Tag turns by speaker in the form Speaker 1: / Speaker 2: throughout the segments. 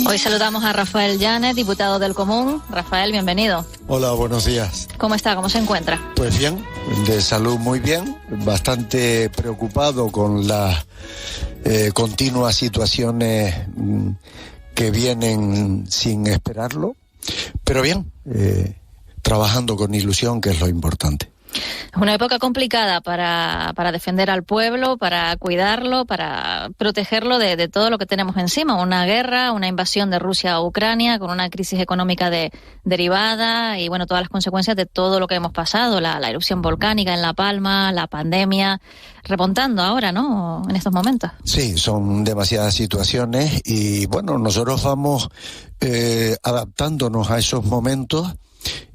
Speaker 1: Hoy saludamos a Rafael Llanes, diputado del Común. Rafael, bienvenido.
Speaker 2: Hola, buenos días.
Speaker 1: ¿Cómo está? ¿Cómo se encuentra?
Speaker 2: Pues bien, de salud muy bien, bastante preocupado con las continuas situaciones que vienen sin esperarlo, pero bien, trabajando con ilusión, que es lo importante.
Speaker 1: Es una época complicada para defender al pueblo, para cuidarlo, para protegerlo de todo lo que tenemos encima. Una guerra, una invasión de Rusia a Ucrania, con una crisis económica derivada y, bueno, todas las consecuencias de todo lo que hemos pasado. La erupción volcánica en La Palma, la pandemia, remontando ahora, ¿no?, en estos momentos. Sí, son demasiadas situaciones y, bueno, nosotros vamos adaptándonos a esos momentos.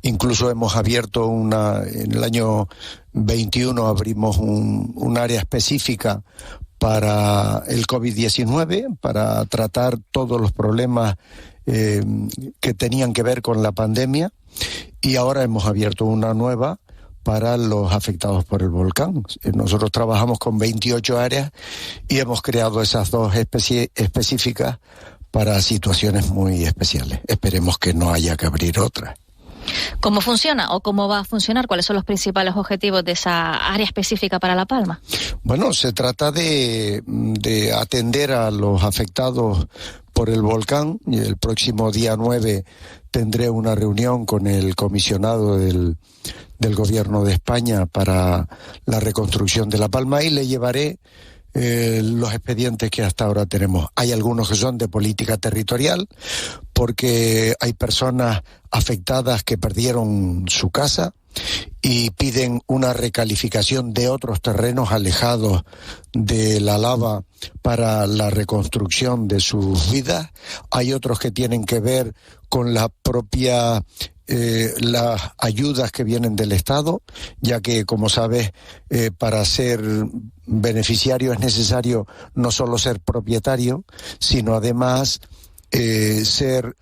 Speaker 1: Incluso hemos abierto en el año 21 abrimos un área específica para el COVID-19, para tratar todos los problemas que tenían que ver con la pandemia, y ahora hemos abierto una nueva para los afectados por el volcán. Nosotros trabajamos con 28 áreas y hemos creado esas dos específicas para situaciones muy especiales. Esperemos que no haya que abrir otras. ¿Cómo funciona o cómo va a funcionar? ¿Cuáles son los principales objetivos de esa área específica para La Palma? Bueno, se trata de atender a los afectados por el volcán. Y el próximo día 9 tendré una reunión con el comisionado del Gobierno de España para la reconstrucción de La Palma y le llevaré los expedientes que hasta ahora tenemos. Hay algunos que son de política territorial, porque hay personas afectadas que perdieron su casa y piden una recalificación de otros terrenos alejados de la lava para la reconstrucción de sus vidas. Hay otros que tienen que ver con la propia las ayudas que vienen del Estado, ya que, como sabes, para ser beneficiario es necesario no solo ser propietario, sino además ser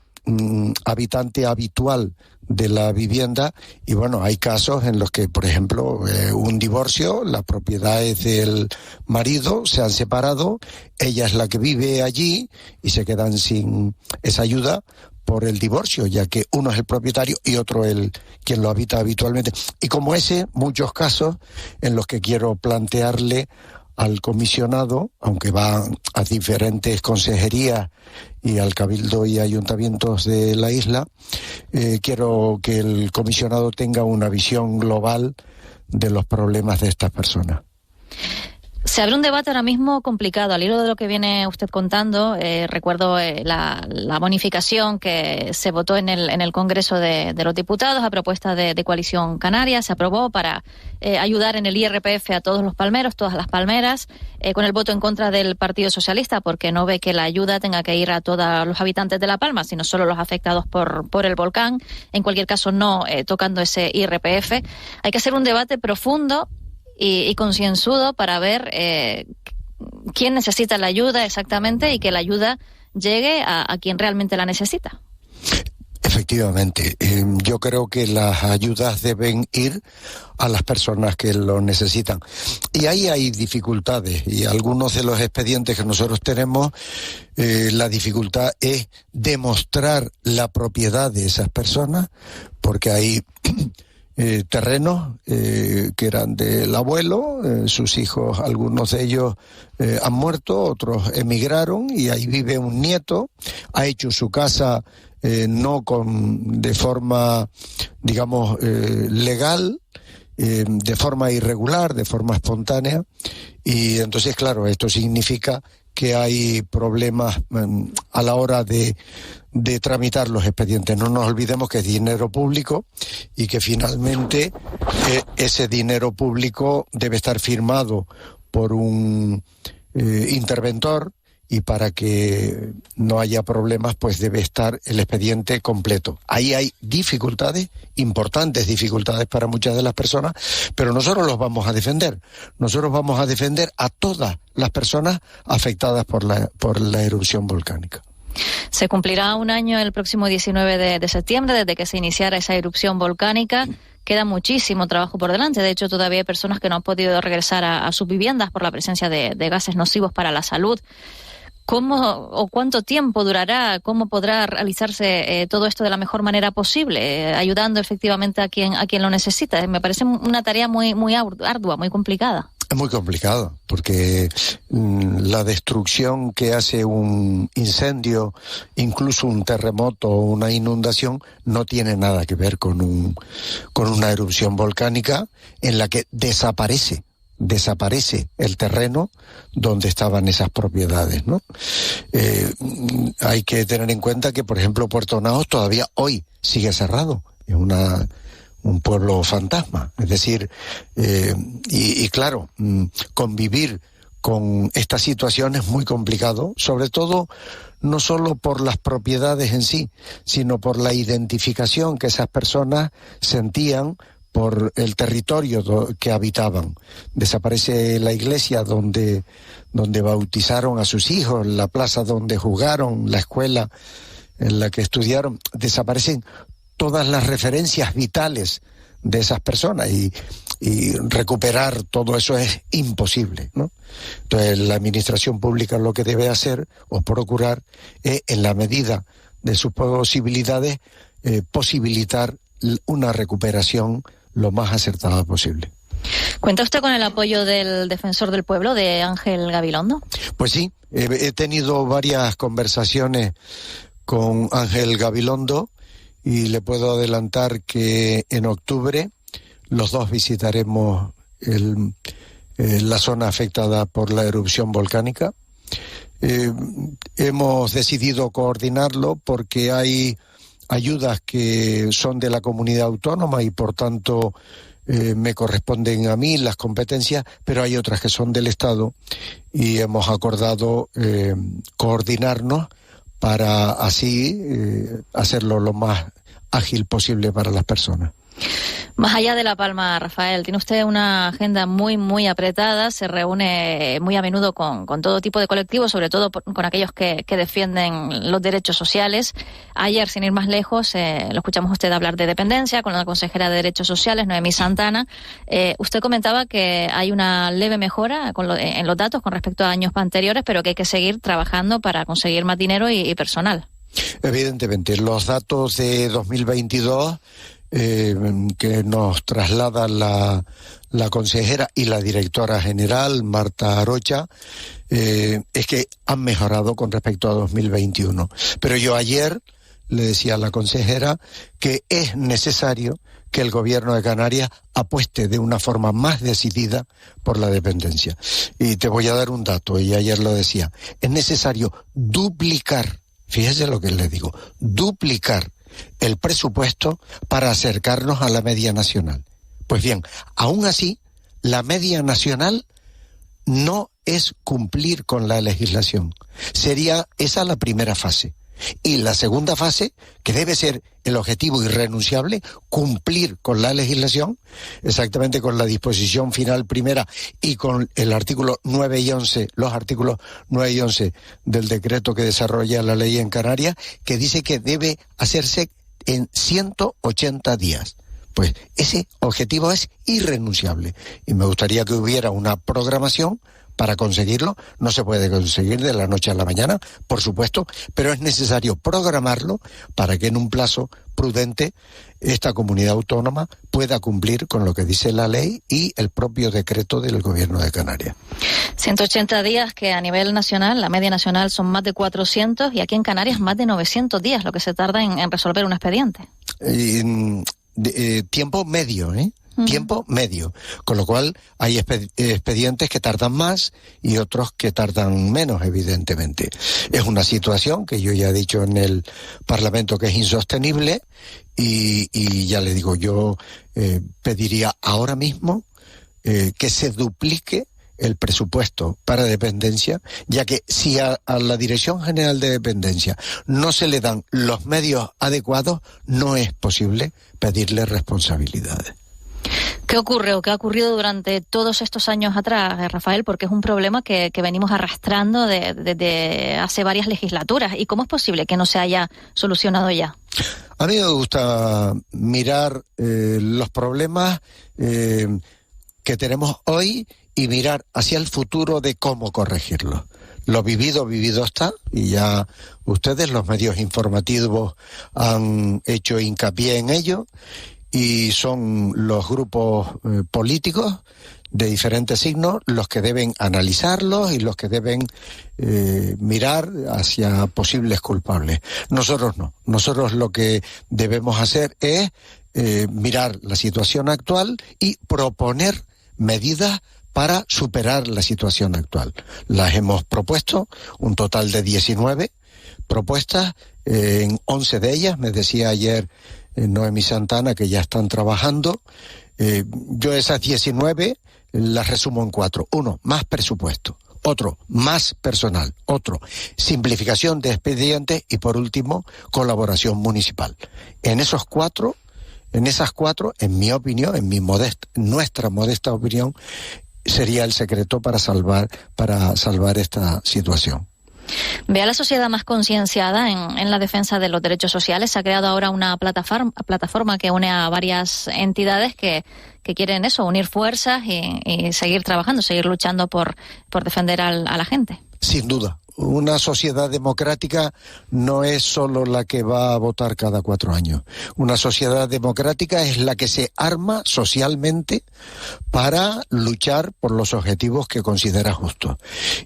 Speaker 1: habitante habitual de la vivienda. Y bueno, hay casos en los que, por ejemplo, un divorcio, la propiedad es del marido, se han separado, ella es la que vive allí y se quedan sin esa ayuda por el divorcio, ya que uno es el propietario y otro quien lo habita habitualmente. Y como ese, muchos casos en los que quiero plantearle al comisionado, aunque va a diferentes consejerías y al cabildo y ayuntamientos de la isla, quiero que el comisionado tenga una visión global de los problemas de estas personas. Se abre un debate ahora mismo complicado. Al hilo de lo que viene usted contando, recuerdo la bonificación que se votó en el Congreso de los Diputados a propuesta de Coalición Canaria. Se aprobó para ayudar en el IRPF a todos los palmeros, todas las palmeras, con el voto en contra del Partido Socialista, porque no ve que la ayuda tenga que ir a todos los habitantes de La Palma, sino solo los afectados por el volcán. En cualquier caso, no tocando ese IRPF. Hay que hacer un debate profundo y concienzudo para ver quién necesita la ayuda exactamente y que la ayuda llegue a quien realmente la necesita. Efectivamente, yo creo que las ayudas deben ir a las personas que lo necesitan. Y ahí hay dificultades, y algunos de los expedientes que nosotros tenemos, la dificultad es demostrar la propiedad de esas personas, porque hay terrenos que eran del abuelo, sus hijos, algunos de ellos han muerto, otros emigraron, y ahí vive un nieto, ha hecho su casa no de forma, digamos, legal, de forma irregular, de forma espontánea, y entonces, claro, esto significa que hay problemas a la hora de tramitar los expedientes. No nos olvidemos que es dinero público y que finalmente ese dinero público debe estar firmado por un interventor, y para que no haya problemas, pues debe estar el expediente completo. Ahí hay dificultades, importantes dificultades para muchas de las personas, pero nosotros los vamos a defender. Nosotros vamos a defender a todas las personas afectadas por la erupción volcánica. Se cumplirá un año el próximo 19 de septiembre desde que se iniciara esa erupción volcánica. Queda muchísimo trabajo por delante. De hecho, todavía hay personas que no han podido regresar a sus viviendas por la presencia de gases nocivos para la salud. ¿Cómo o cuánto tiempo durará? ¿Cómo podrá realizarse todo esto de la mejor manera posible, ayudando efectivamente a quien lo necesita? Me parece una tarea muy ardua, muy complicada.
Speaker 2: Es muy complicado, porque la destrucción que hace un incendio, incluso un terremoto o una inundación, no tiene nada que ver con una erupción volcánica en la que desaparece el terreno donde estaban esas propiedades, ¿no? Hay que tener en cuenta que, por ejemplo, Puerto Naos todavía hoy sigue cerrado. Es un pueblo fantasma. Es decir, y claro, convivir con esta situación es muy complicado, sobre todo no solo por las propiedades en sí, sino por la identificación que esas personas sentían por el territorio que habitaban. Desaparece la iglesia donde bautizaron a sus hijos, la plaza donde jugaron, la escuela en la que estudiaron. Desaparecen todas las referencias vitales de esas personas y recuperar todo eso es imposible, ¿no? Entonces la administración pública lo que debe hacer o procurar es, en la medida de sus posibilidades, posibilitar una recuperación lo más acertada posible.
Speaker 1: ¿Cuenta usted con el apoyo del defensor del pueblo, de Ángel Gabilondo?
Speaker 2: Pues sí, he tenido varias conversaciones con Ángel Gabilondo y le puedo adelantar que en octubre los dos visitaremos la zona afectada por la erupción volcánica. Hemos decidido coordinarlo porque hay ayudas que son de la comunidad autónoma y por tanto me corresponden a mí las competencias, pero hay otras que son del Estado y hemos acordado coordinarnos para así hacerlo lo más ágil posible para las personas.
Speaker 1: Más allá de La Palma, Rafael, tiene usted una agenda muy apretada, se reúne muy a menudo con todo tipo de colectivos, sobre todo con aquellos que defienden los derechos sociales. Ayer, sin ir más lejos, lo escuchamos usted hablar de dependencia con la consejera de Derechos Sociales, Noemí Santana. Usted comentaba que hay una leve mejora en los datos con respecto a años anteriores, pero que hay que seguir trabajando para conseguir más dinero y personal.
Speaker 2: Evidentemente, los datos de 2022 que nos traslada la consejera y la directora general, Marta Arocha, es que han mejorado con respecto a 2021. Pero yo ayer le decía a la consejera que es necesario que el gobierno de Canarias apueste de una forma más decidida por la dependencia. Y te voy a dar un dato, y ayer lo decía, es necesario duplicar, fíjese lo que le digo, duplicar el presupuesto para acercarnos a la media nacional. Pues bien, aún así, la media nacional no es cumplir con la legislación. Sería esa la primera fase. Y la segunda fase, que debe ser el objetivo irrenunciable, cumplir con la legislación, exactamente con la disposición final primera y con el artículo 9 y 11, los artículos 9 y 11 del decreto que desarrolla la ley en Canarias, que dice que debe hacerse en 180 días. Pues ese objetivo es irrenunciable y me gustaría que hubiera una programación para conseguirlo. No se puede conseguir de la noche a la mañana, por supuesto, pero es necesario programarlo para que en un plazo prudente esta comunidad autónoma pueda cumplir con lo que dice la ley y el propio decreto del Gobierno de Canarias.
Speaker 1: 180 días que a nivel nacional, la media nacional son más de 400 y aquí en Canarias más de 900 días, lo que se tarda en resolver un expediente.
Speaker 2: Tiempo medio, tiempo medio, con lo cual hay expedientes que tardan más y otros que tardan menos, evidentemente. Es una situación que yo ya he dicho en el Parlamento que es insostenible y ya le digo, yo pediría ahora mismo que se duplique el presupuesto para dependencia, ya que si a la Dirección General de Dependencia no se le dan los medios adecuados, no es posible pedirle responsabilidades.
Speaker 1: ¿Qué ocurre o qué ha ocurrido durante todos estos años atrás, Rafael? Porque es un problema que venimos arrastrando desde hace varias legislaturas. ¿Y cómo es posible que no se haya solucionado ya?
Speaker 2: A mí me gusta mirar los problemas que tenemos hoy y mirar hacia el futuro de cómo corregirlos. Lo vivido, vivido está, y ya ustedes, los medios informativos, han hecho hincapié en ello, y son los grupos políticos de diferentes signos los que deben analizarlos y los que deben mirar hacia posibles culpables. Nosotros no. Nosotros lo que debemos hacer es mirar la situación actual y proponer medidas para superar la situación actual. Las hemos propuesto, un total de 19 propuestas, en 11 de ellas, me decía ayer Noemí Santana, que ya están trabajando. Yo esas 19 las resumo en 4. 1, más presupuesto. Otro, más personal. Otro, simplificación de expedientes. Y por último, colaboración municipal. En esas cuatro, en mi opinión, nuestra modesta opinión, sería el secreto para salvar esta situación.
Speaker 1: Ve a la sociedad más concienciada en la defensa de los derechos sociales. Se ha creado ahora una plataforma que une a varias entidades que quieren eso, unir fuerzas y seguir trabajando, seguir luchando por defender a la gente.
Speaker 2: Sin duda. Una sociedad democrática no es solo la que va a votar cada 4 años. Una sociedad democrática es la que se arma socialmente para luchar por los objetivos que considera justos.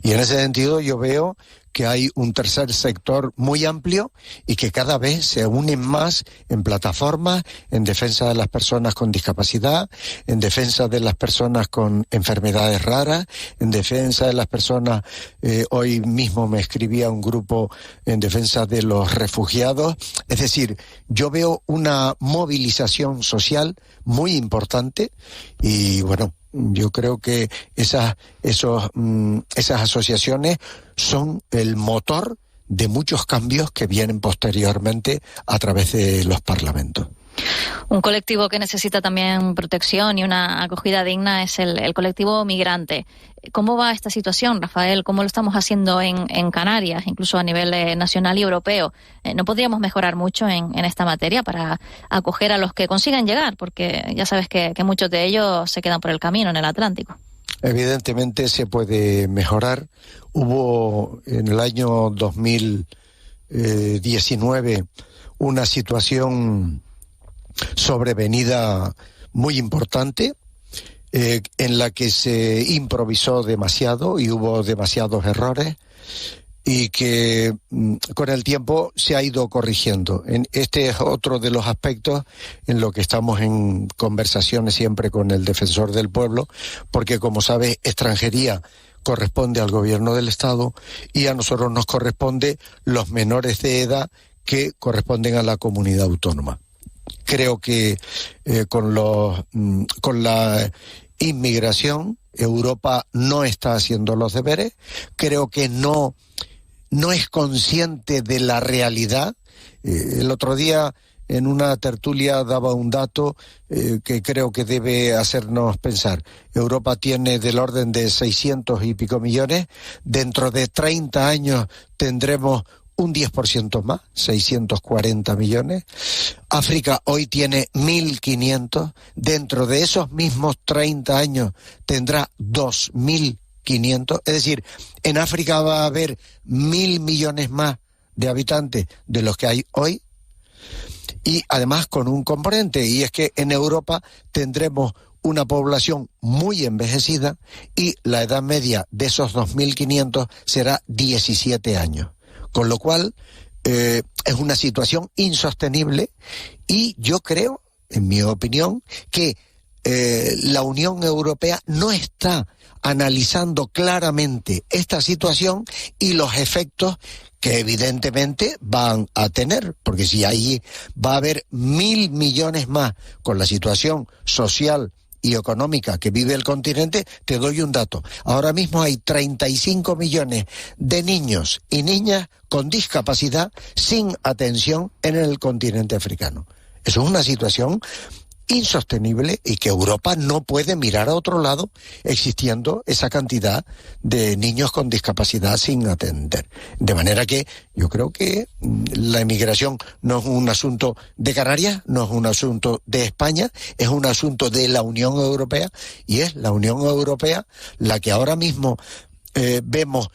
Speaker 2: Y en ese sentido yo veo que hay un tercer sector muy amplio y que cada vez se unen más en plataformas en defensa de las personas con discapacidad, en defensa de las personas con enfermedades raras, en defensa de las personas, hoy mismo me escribía un grupo en defensa de los refugiados. Es decir, yo veo una movilización social muy importante y bueno, yo creo que esas asociaciones son el motor de muchos cambios que vienen posteriormente a través de los parlamentos.
Speaker 1: Un colectivo que necesita también protección y una acogida digna es el colectivo migrante. ¿Cómo va esta situación, Rafael? ¿Cómo lo estamos haciendo en Canarias, incluso a nivel nacional y europeo? ¿No podríamos mejorar mucho en esta materia para acoger a los que consigan llegar? Porque ya sabes que muchos de ellos se quedan por el camino en el Atlántico.
Speaker 2: Evidentemente se puede mejorar. Hubo en el año 2019 una situación sobrevenida muy importante, en la que se improvisó demasiado y hubo demasiados errores y que con el tiempo se ha ido corrigiendo. Este es otro de los aspectos en lo que estamos en conversaciones siempre con el Defensor del Pueblo, porque como sabes, extranjería corresponde al gobierno del Estado y a nosotros nos corresponde los menores de edad que corresponden a la comunidad autónoma. Creo que con la inmigración Europa no está haciendo los deberes. Creo que no es consciente de la realidad. El otro día en una tertulia daba un dato que creo que debe hacernos pensar. Europa tiene del orden de 600 y pico millones. Dentro de 30 años tendremos un 10% más, 640 millones. África hoy tiene 1.500. Dentro de esos mismos 30 años tendrá 2.500. Es decir, en África va a haber 1.000 millones más de habitantes de los que hay hoy. Y además con un componente, y es que en Europa tendremos una población muy envejecida y la edad media de esos 2.500 será 17 años. Con lo cual, es una situación insostenible y yo creo, en mi opinión, que la Unión Europea no está analizando claramente esta situación y los efectos que evidentemente van a tener, porque si ahí va a haber 1.000 millones más con la situación social y económica que vive el continente, te doy un dato. Ahora mismo hay 35 millones de niños y niñas con discapacidad sin atención en el continente africano. Eso es una situación insostenible y que Europa no puede mirar a otro lado existiendo esa cantidad de niños con discapacidad sin atender. De manera que yo creo que la inmigración no es un asunto de Canarias, no es un asunto de España, es un asunto de la Unión Europea y es la Unión Europea la que ahora mismo vemos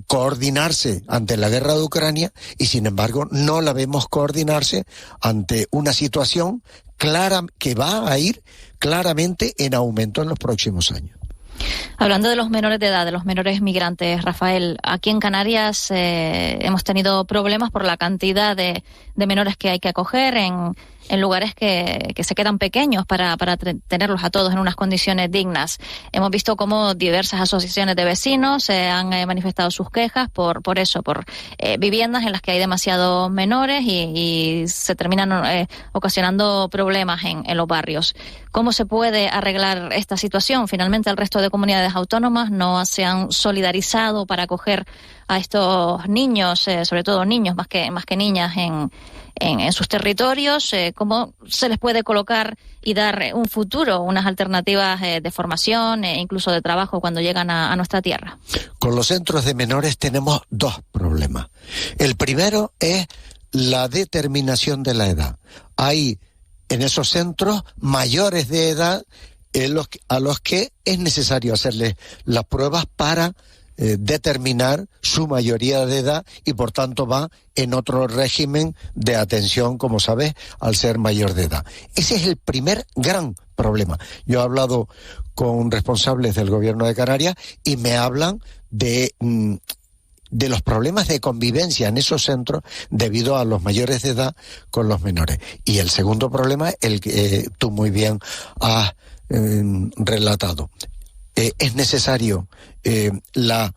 Speaker 2: coordinarse ante la guerra de Ucrania y, sin embargo, no la vemos coordinarse ante una situación clara que va a ir claramente en aumento en los próximos años.
Speaker 1: Hablando de los menores de edad, de los menores migrantes, Rafael, aquí en Canarias hemos tenido problemas por la cantidad de menores que hay que acoger en lugares que se quedan pequeños para tenerlos a todos en unas condiciones dignas. Hemos visto cómo diversas asociaciones de vecinos han manifestado sus quejas por viviendas en las que hay demasiados menores y se terminan ocasionando problemas en los barrios. ¿Cómo se puede arreglar esta situación? Finalmente, el resto de comunidades autónomas no se han solidarizado para acoger a estos niños, sobre todo niños más que niñas, en sus territorios. ¿Cómo se les puede colocar y dar un futuro, unas alternativas de formación e incluso de trabajo cuando llegan a nuestra tierra?
Speaker 2: Con los centros de menores tenemos dos problemas. El primero es la determinación de la edad. Hay en esos centros mayores de edad a los que es necesario hacerles las pruebas para determinar su mayoría de edad y por tanto va en otro régimen de atención, como sabes, al ser mayor de edad. Ese es el primer gran problema. Yo he hablado con responsables del gobierno de Canarias y me hablan de los problemas de convivencia en esos centros debido a los mayores de edad con los menores. Y el segundo problema es el que tú muy bien has relatado. Es necesario la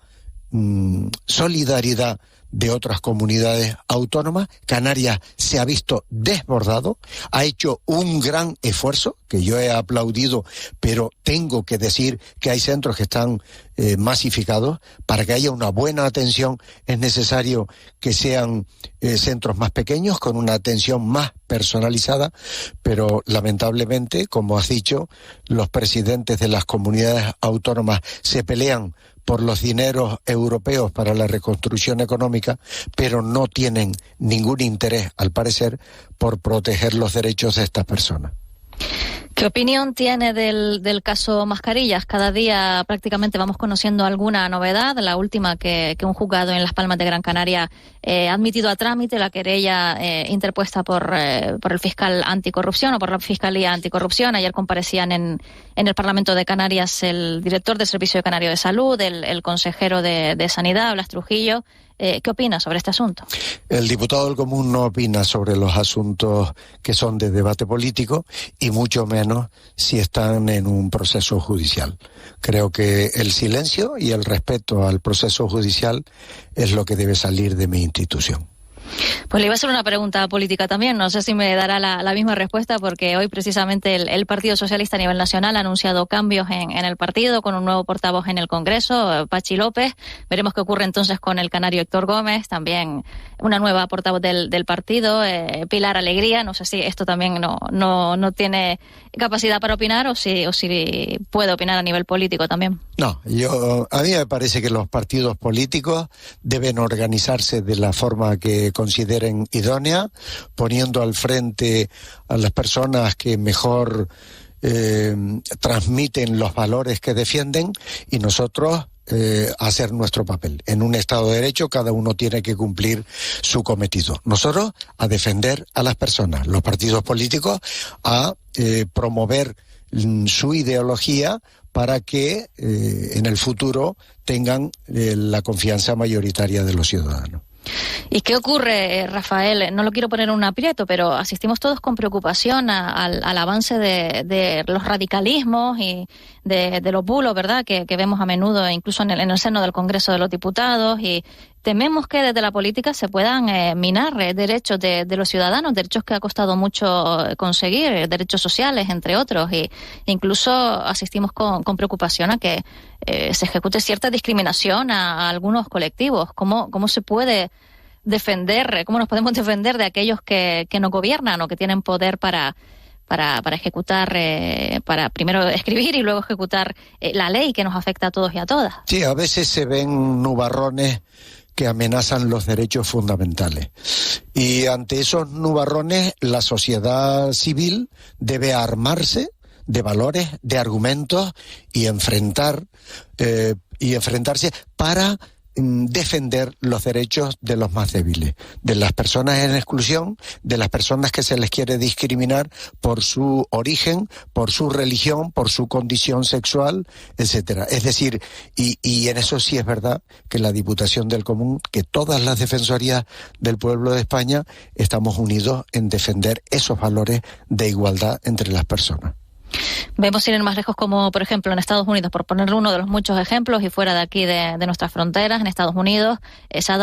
Speaker 2: solidaridad de otras comunidades autónomas. Canarias se ha visto desbordado, ha hecho un gran esfuerzo, que yo he aplaudido, pero tengo que decir que hay centros que están masificados. Para que haya una buena atención es necesario que sean centros más pequeños, con una atención más personalizada, pero lamentablemente, como has dicho, los presidentes de las comunidades autónomas se pelean por los dineros europeos para la reconstrucción económica, pero no tienen ningún interés, al parecer, por proteger los derechos de estas personas.
Speaker 1: ¿Qué opinión tiene del caso Mascarillas? Cada día prácticamente vamos conociendo alguna novedad. La última que un juzgado en Las Palmas de Gran Canaria ha admitido a trámite la querella interpuesta por el fiscal anticorrupción o por la Fiscalía Anticorrupción. Ayer comparecían en el Parlamento de Canarias el director del Servicio Canario de Salud, el consejero de Sanidad, Blas Trujillo. ¿Qué opina sobre este asunto?
Speaker 2: El diputado del Común no opina sobre los asuntos que son de debate político y mucho menos si están en un proceso judicial. Creo que el silencio y el respeto al proceso judicial es lo que debe salir de mi institución.
Speaker 1: Pues le iba a hacer una pregunta política también, no sé si me dará la misma respuesta, porque hoy precisamente el Partido Socialista a nivel nacional ha anunciado cambios en el partido, con un nuevo portavoz en el Congreso, Pachi López. Veremos qué ocurre entonces con el canario Héctor Gómez, también una nueva portavoz del partido, Pilar Alegría. No sé si esto también no tiene capacidad para opinar o si puede opinar a nivel político también.
Speaker 2: No, a mí me parece que los partidos políticos deben organizarse de la forma que consideren idónea, poniendo al frente a las personas que mejor transmiten los valores que defienden, y nosotros hacer nuestro papel. En un Estado de Derecho cada uno tiene que cumplir su cometido. Nosotros a defender a las personas, los partidos políticos a promover su ideología para que en el futuro tengan la confianza mayoritaria de los ciudadanos.
Speaker 1: ¿Y qué ocurre, Rafael? No lo quiero poner en un aprieto, pero asistimos todos con preocupación al avance de los radicalismos y de los bulos, ¿verdad?, que vemos a menudo, incluso en el seno del Congreso de los Diputados, y tememos que desde la política se puedan minar derechos de los ciudadanos, derechos que ha costado mucho conseguir, derechos sociales, entre otros, y incluso asistimos con preocupación a que se ejecute cierta discriminación a algunos colectivos. ¿Cómo se puede defender, cómo nos podemos defender de aquellos que nos gobiernan o que tienen poder para ejecutar, para primero escribir y luego ejecutar la ley que nos afecta a todos y a todas?
Speaker 2: Sí, a veces se ven nubarrones que amenazan los derechos fundamentales. Y ante esos nubarrones, la sociedad civil debe armarse, de valores, de argumentos y enfrentarse para defender los derechos de los más débiles, de las personas en exclusión, de las personas que se les quiere discriminar por su origen, por su religión, por su condición sexual, etcétera. Es decir, y en eso sí es verdad que la Diputación del Común, que todas las defensorías del pueblo de España, estamos unidos en defender esos valores de igualdad entre las personas.
Speaker 1: Vemos sin ir más lejos como, por ejemplo, en Estados Unidos, por poner uno de los muchos ejemplos, y fuera de aquí de nuestras fronteras, en Estados Unidos se han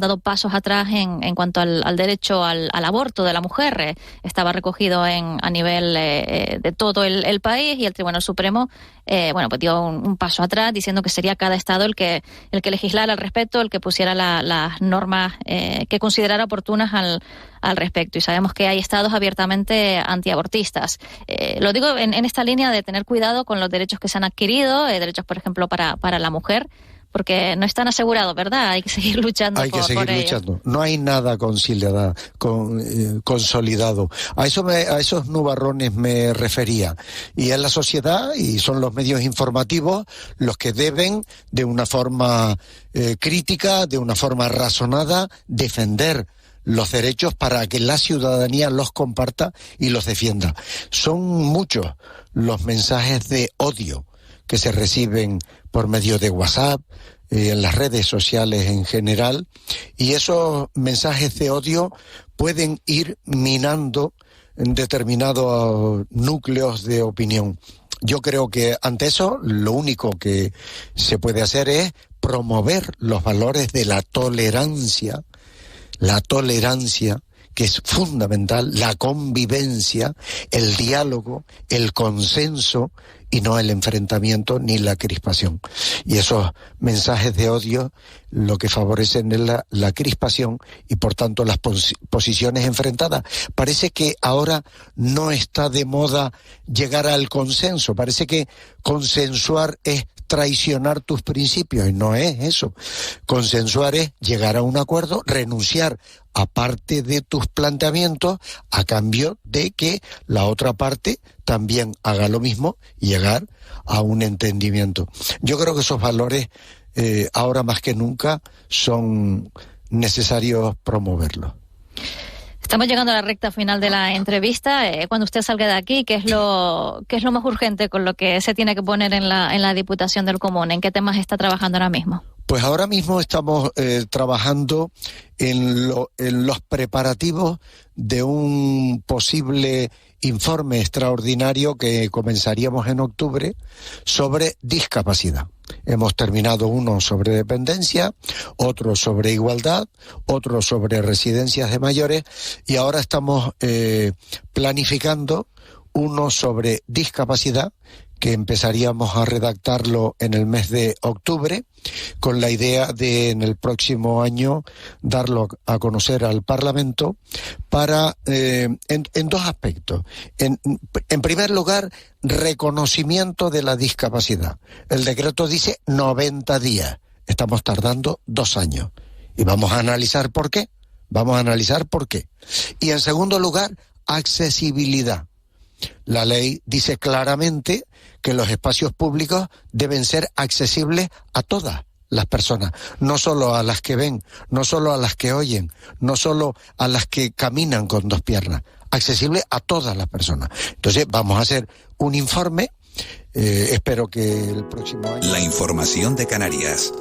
Speaker 1: dado pasos atrás en cuanto al derecho al aborto de la mujer. Estaba recogido a nivel de todo el país, y el Tribunal Supremo pues dio un paso atrás, diciendo que sería cada estado el que legislara al respecto, el que pusiera las normas que considerara oportunas al respecto. Y sabemos que hay estados abiertamente antiabortistas. Lo digo en esta línea de tener cuidado con los derechos que se han adquirido, derechos, por ejemplo, para la mujer, porque no están asegurados, ¿verdad? Hay que seguir luchando por ello.
Speaker 2: No hay nada consolidado. A esos nubarrones me refería. Y es la sociedad y son los medios informativos los que deben, de una forma crítica, de una forma razonada, defender los derechos para que la ciudadanía los comparta y los defienda. Son muchos los mensajes de odio que se reciben por medio de WhatsApp, en las redes sociales en general, y esos mensajes de odio pueden ir minando determinados núcleos de opinión. Yo creo que ante eso lo único que se puede hacer es promover los valores de la tolerancia, que es fundamental, la convivencia, el diálogo, el consenso, y no el enfrentamiento ni la crispación. Y esos mensajes de odio lo que favorecen es la crispación y por tanto las posiciones enfrentadas. Parece que ahora no está de moda llegar al consenso, parece que consensuar es traicionar tus principios, y no es eso. Consensuar es llegar a un acuerdo, renunciar a parte de tus planteamientos a cambio de que la otra parte también haga lo mismo y llegar a un entendimiento. Yo creo que esos valores ahora más que nunca son necesarios promoverlos.
Speaker 1: Estamos llegando a la recta final de la entrevista. Cuando usted salga de aquí, ¿qué es lo más urgente con lo que se tiene que poner en la Diputación del Común? ¿En qué temas está trabajando ahora mismo?
Speaker 2: Pues ahora mismo estamos trabajando en los preparativos de un posible informe extraordinario que comenzaríamos en octubre sobre discapacidad. Hemos terminado uno sobre dependencia, otro sobre igualdad, otro sobre residencias de mayores, y ahora estamos planificando uno sobre discapacidad, que empezaríamos a redactarlo en el mes de octubre, con la idea de en el próximo año darlo a conocer al Parlamento para en dos aspectos. En primer lugar, reconocimiento de la discapacidad. El decreto dice 90 días. Estamos tardando 2 años. Y vamos a analizar por qué. Y en segundo lugar, accesibilidad. La ley dice claramente que los espacios públicos deben ser accesibles a todas las personas, no solo a las que ven, no solo a las que oyen, no solo a las que caminan con 2 piernas, accesible a todas las personas. Entonces vamos a hacer un informe, espero que el próximo año...
Speaker 3: La información de Canarias.